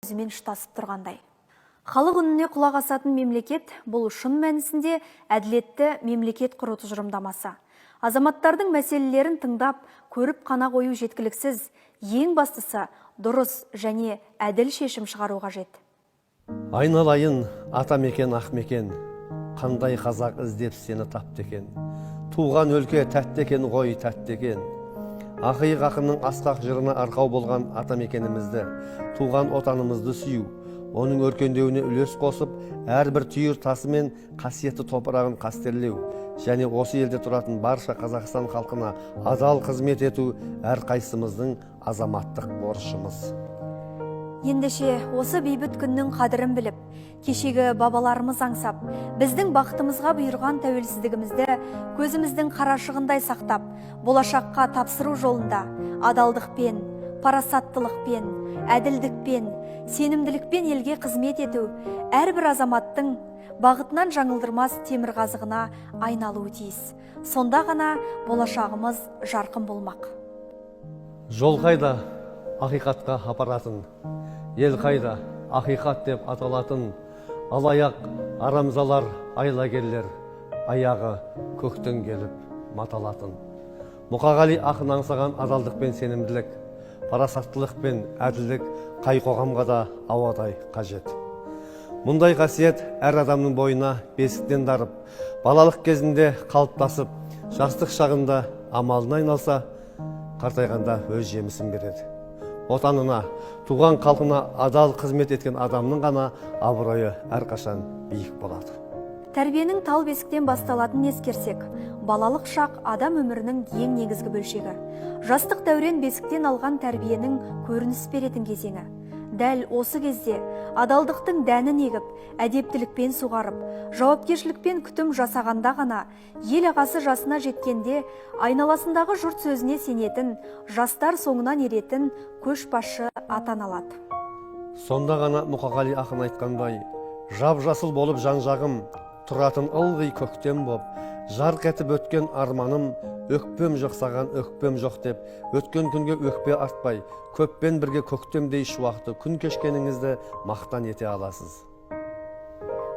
өзімен шытасып тұрғандай. Халық үніне құлақ асатын мемлекет бұл шын мәнісінде әділетті мемлекет құру тұжырымдамасы. Азаматтардың мәселелерін тыңдап, көріп қана қою жеткіліксіз, ең бастысы дұрыс және әділ шешім шығару қажет. Айналайын атамекен ақмекен, қандай қазақ іздеп сені тапты екен. Туған өлке тәтті екен ғой, тәтті екен. Ақиық ақынның асқақ жырына арқау болған атамекенімізді, туған отанымызды сүю, оның өркендеуіне үлес қосып, әрбір түйір тасы мен қасиетті топырағын қастерлеу, және осы елде тұратын барша Қазақстан халқына адал қызмет ету әрқайсымыздың азаматтық борышымыз. Ендеше осы бейбіт күннің қадірін біліп, кешегі бабаларымыз аңсап, біздің бақытымызға бұйырған тәуелсіздігімізді көзіміздің қарашығындай сақтап, болашаққа тапсыру жолында адалдықпен, парасаттылықпен, әділдікпен, сенімділікпен елге қызмет ету әрбір азаматтың бағытынан жаңылдырмас темірқазығына айналуы тиіс. Сонда ғана болашағымыз жарқын болмақ. Жол қайда ақиқатқа апаратын, ел қайда ақиқат деп аталатын, алаяқ арамзалар айлагерлер, аяғы көктен келіп маталатын. Мұқағали ақын аңсаған адалдық пен сенімділік, парасаттылық пен әділдік қай қоғамға да ауадай қажет. Мұндай қасиет әр адамның бойына бесіктен дарып, балалық кезінде қалыптасып, жастық шағында амалына айналса, қартайғанда өз жемісін береді. Отанына, туған халқына адал қызмет еткен адамның ғана абыройы әрқашан биік болады. Тәрбиенің тал бесіктен басталатынын ескерсек, балалық шақ адам өмірінің ең негізгі бөлшегі. Жастық дәурен бесіктен алған тәрбиенің көрініс беретін кезеңі. Дәл осы кезде адалдықтың дәнін егіп, әдептілікпен суғарып, жауапкершілікпен күтім жасағанда ғана, ел ағасы жасына жеткенде, айналасындағы жұрт сөзіне сенетін, жастар соңынан еретін көшбасшы атаналады. Сонда ғана Мұқағали ақын айтқандай, жап-жасыл болып жан-жағым, тұратын ылғи көктем боп, жарқ етіп өткен арманым, өкпем жоқ саған өкпем жоқ деп, өткен күнге өкпе артпай, көппен бірге көктемдей шуақты күн кешкеніңізді мақтан ете аласыз.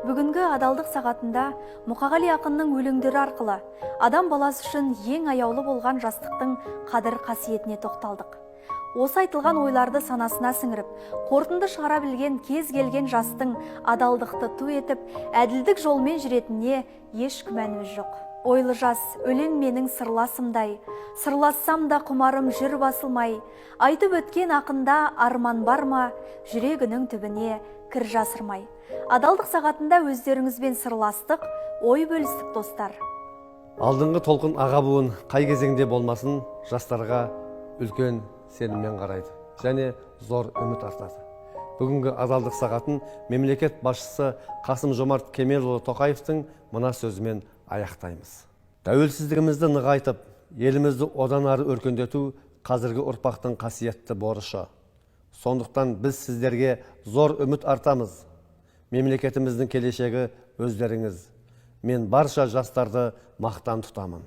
Бүгінгі адалдық сағатында Мұқағали ақынның өлеңдері арқылы адам баласы үшін ең аяулы болған жастықтың қадір қасиетіне тоқталдық. Осы айтылған ойларды санасына сіңіріп, қорытынды шығара білген кез келген жастың адалдықты ту етіп, әділдік жолмен жүретініне еш күмәніміз жоқ. Ойлы жас, өлең менің сырласымдай, сырлассам да құмарым жүр басылмай, айтып өткен ақында арман бар ма, жүрегінің түбіне кір жасырмай. Адалдық сағатында өздеріңізбен сырластық, ой бөлістік достар. Алдыңғы толқын аға буын қай кезеңде болмасын, жастарға үлкен сеніммен қарайды және зор үміт артады. Бүгінгі адалдық сағатын мемлекет басшысы Қасым-Жомарт Кемелұлы Тоқаевтың мына сөзімен аяқтаймыз. Тәуелсіздігімізді нығайтып, елімізді одан ары өркендету қазіргі ұрпақтың қасиетті борышы. Сондықтан біз сіздерге зор үміт артамыз. Мемлекетіміздің келешегі өздеріңіз. Мен барша жастарды мақтан тұтамын.